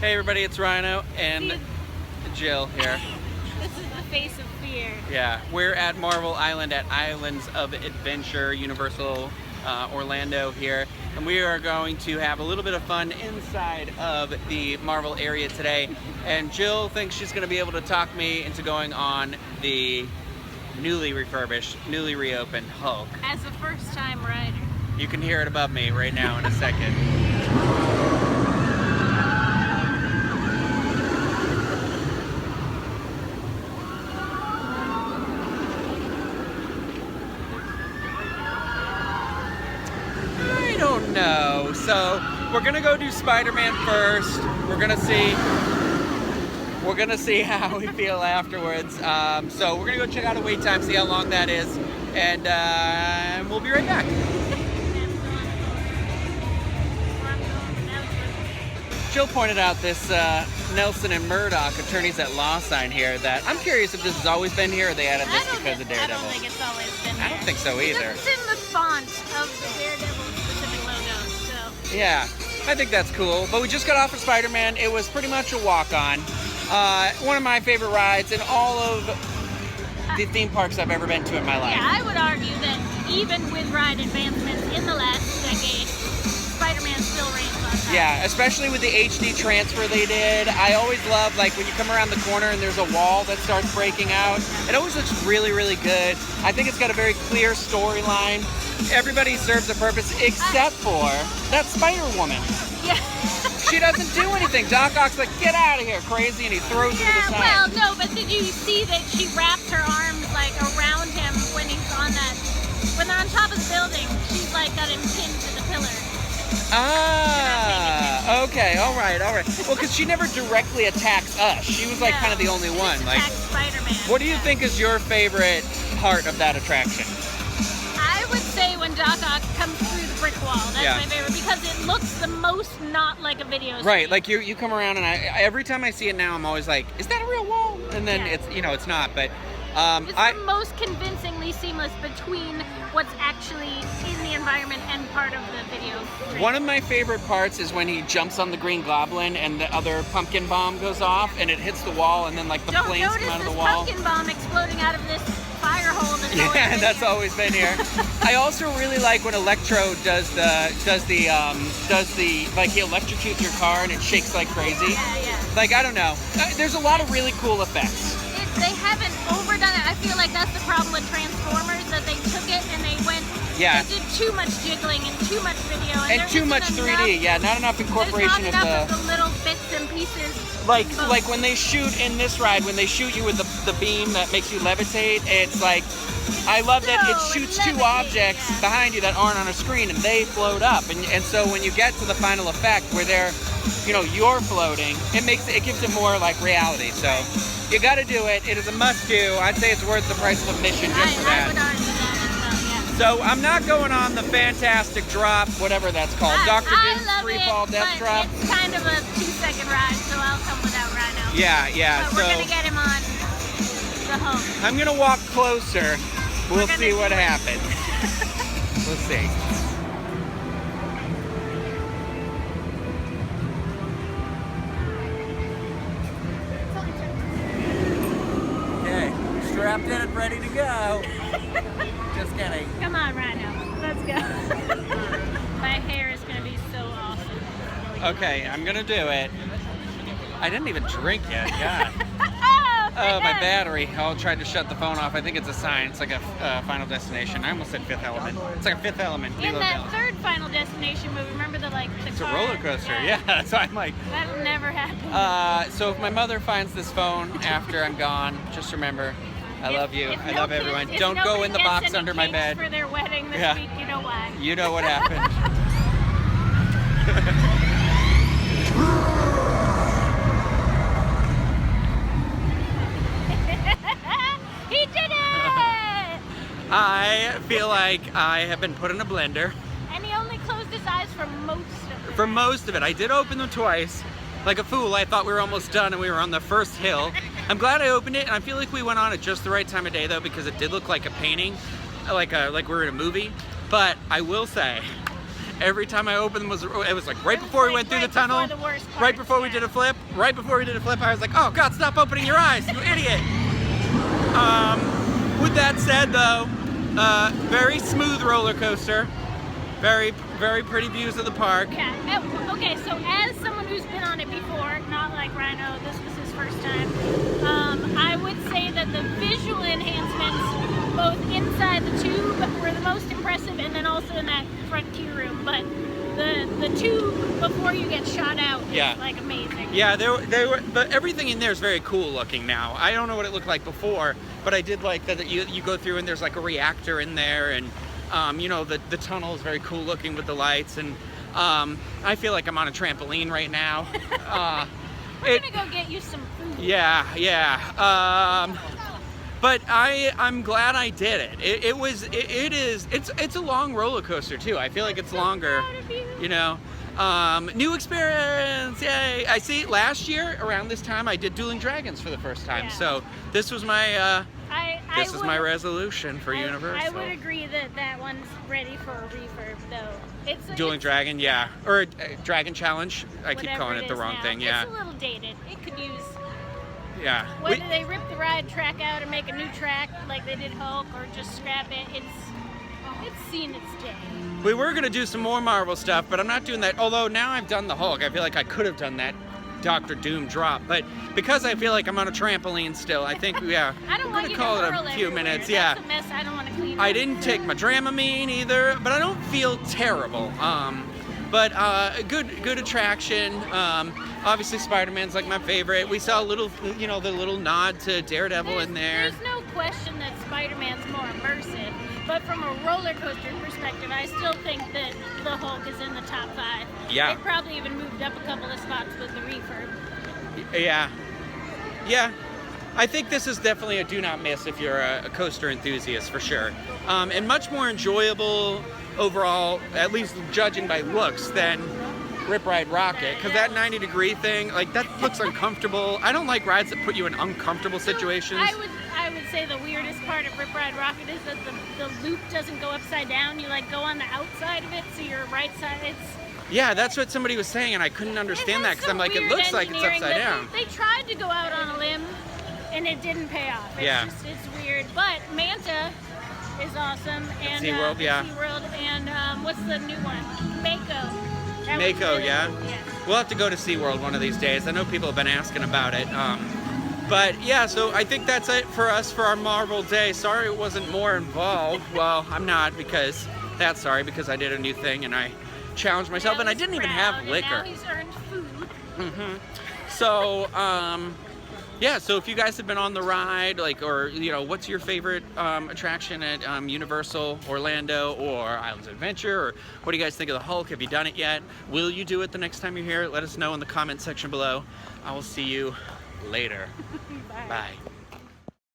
Hey everybody, it's Ryno and Jill here. This is the face of fear. Yeah, we're at Marvel Island at Islands of Adventure, Universal Orlando here. And we are going to have a little bit of fun inside of the Marvel area today. And Jill thinks she's going to be able to talk me into going on the newly refurbished, newly reopened Hulk. As a first-time rider. You can hear it above me right now in a second. I don't know. So we're gonna go do Spider-Man first. We're gonna see how we feel afterwards. So we're gonna go check out a wait time, see how long that is, and we'll be right back. Jill pointed out this Nelson and Murdoch attorneys at law sign here that I'm curious if this has always been here or they added this because of Daredevil. I don't think it's always been there. I don't think so either. It's in the font of the Daredevil specific logo, so. Yeah, I think that's cool. But we just got off of Spider-Man. It was pretty much a walk-on. One of my favorite rides in all of the theme parks I've ever been to in my life. Yeah, I would argue that even with ride advancements in the last decade, Spider-Man still reigns on top. Yeah, especially with the HD transfer they did. I always love, like, when you come around the corner and there's a wall that starts breaking out. It always looks really, really good. I think it's got a very clear storyline. Everybody serves a purpose except for that Spider-Woman. Yeah. She doesn't do anything. Doc Ock's like, get out of here, crazy, and he throws her to the side. Well, no, but did you see that she wraps her arms, like, around him when he's on that, when they're on top of the building, she's, like, got him pinned to the pillar. Ah, okay, all right. Well, because she never directly attacks us. She was like kind of the only one. Like, Spider-Man. What do you think is your favorite part of that attraction? I would say when Doc Ock comes through the brick wall. That's my favorite because it looks the most not like a video screen. Right, like you come around and every time I see it now, I'm always like, is that a real wall? And then it's it's not. But it's the most convincingly seamless between what's actually in the environment and part of the video. One of my favorite parts is when he jumps on the Green Goblin and the other pumpkin bomb goes off and it hits the wall and then like the flames come out of the wall. Pumpkin bomb exploding out of this fire hole. That's always been here. I also really like when Electro does the like he electrocutes your car and it shakes like crazy. Yeah. Like, I don't know. There's a lot of really cool effects. They haven't overdone it. I feel like that's the problem with Transformers, that they took it and they went, they did too much jiggling and too much video. And too much 3D, not enough incorporation of the little bits and pieces. Like when they shoot in this ride, when they shoot you with the beam that makes you levitate, it's like, I love that it shoots two objects behind you that aren't on a screen and they float up. And so when you get to the final effect where they're, you're floating, it gives it more like reality. So you got to do it. It is a must-do. I'd say it's worth the price of admission just for that. I would argue that as well, yeah. So I'm not going on the Fantastic Drop, whatever that's called. Dr. Doom's Free Fall Death Drop. It's kind of a 2-second ride, so I'll come without Ryno. Yeah. But we're going to get him on the home. I'm going to walk closer. We'll see what happens. We'll see. Okay, strapped in and ready to go. Just kidding. Come on, Ryno. Let's go. My hair is going to be so awesome. Okay, I'm going to do it. I didn't even drink yet, God. Oh, my battery. I tried to shut the phone off. I think it's a sign. It's like a Final Destination. I almost said Fifth Element. It's like a Fifth Element. In that third Final Destination movie, remember the It's a roller coaster. Yeah, so I'm like... That'll never happen. So if my mother finds this phone after I'm gone, just remember, I love you. I love everyone. Don't go in the box under my bed. For their wedding this week, you know why. You know what happened. He did it! I feel like I have been put in a blender. And he only closed his eyes for most of it. For most of it. I did open them twice. Like a fool, I thought we were almost done and we were on the first hill. I'm glad I opened it, and I feel like we went on at just the right time of day though, because it did look like a painting, like we were in a movie. But I will say, Every time I opened them, it was like right before we went through the tunnel, right before we did a flip, I was like, oh God, stop opening your eyes, you idiot. With that said though, very smooth roller coaster, very pretty views of the park. Yeah. Okay, so as someone who's been on it before, not like Ryno, this was his first time, I would say that the visual enhancements, both inside the tube, were the most impressive, and then also in that frontier room. But the tube before you get shot out is like amazing. Yeah, but everything in there is very cool looking now. I don't know what it looked like before, but I did like that you go through and there's like a reactor in there, and you know, the tunnel is very cool looking with the lights, and I feel like I'm on a trampoline right now. We're gonna go get you some food. Yeah. But I'm glad I did it. It's a long roller coaster too. I feel like it's longer. You know. New experience, yay! I see. Last year around this time, I did Dueling Dragons for the first time. Yeah. So this was my my resolution for Universal. I would agree that one's ready for a refurb, though. Dueling Dragon, yeah, or Dragon Challenge. I keep calling it the wrong thing. Yeah. It's a little dated. It could use. Yeah. Whether they rip the ride track out and make a new track like they did Hulk, or just scrap it, it's seen its day. We were gonna do some more Marvel stuff, but I'm not doing that. Although now I've done the Hulk, I feel like I could have done that Dr. Doom drop, but because I feel like I'm on a trampoline still, I think I don't I'm gonna call it a few minutes. That's a mess I don't want to clean up. I didn't take my Dramamine either, but I don't feel terrible. But good attraction. Obviously Spider-Man's like my favorite. We saw a little, the little nod to Daredevil in there. There's no question that Spider-Man's more immersive, but from a roller coaster perspective, I still think that the Hulk is in the top 5. Yeah. It probably even moved up a couple of spots with the refurb. Yeah. I think this is definitely a do not miss if you're a coaster enthusiast, for sure. And much more enjoyable overall, at least judging by looks, than Rip Ride Rocket, because that 90-degree thing, like, that looks uncomfortable. I don't like rides that put you in uncomfortable situations. I would say the weirdest part of Rip Ride Rocket is that the loop doesn't go upside down. You like go on the outside of it, so your right side, yeah, that's what somebody was saying, and I couldn't understand that, because I'm like, it looks like it's upside down. They tried to go out on a limb, and it didn't pay off. It's weird, but Manta is awesome, and SeaWorld, SeaWorld, and what's the new one? Mako, yeah. We'll have to go to SeaWorld one of these days. I know people have been asking about it. But yeah, so I think that's it for us for our Marvel Day. Sorry it wasn't more involved. Well, I'm not, because because I did a new thing and I challenged myself, and I didn't even have liquor. And now he's earned food. So, yeah, so if you guys have been on the ride, like, or, what's your favorite attraction at Universal, Orlando, or Islands of Adventure, or what do you guys think of the Hulk? Have you done it yet? Will you do it the next time you're here? Let us know in the comment section below. I will see you later. Bye. Bye.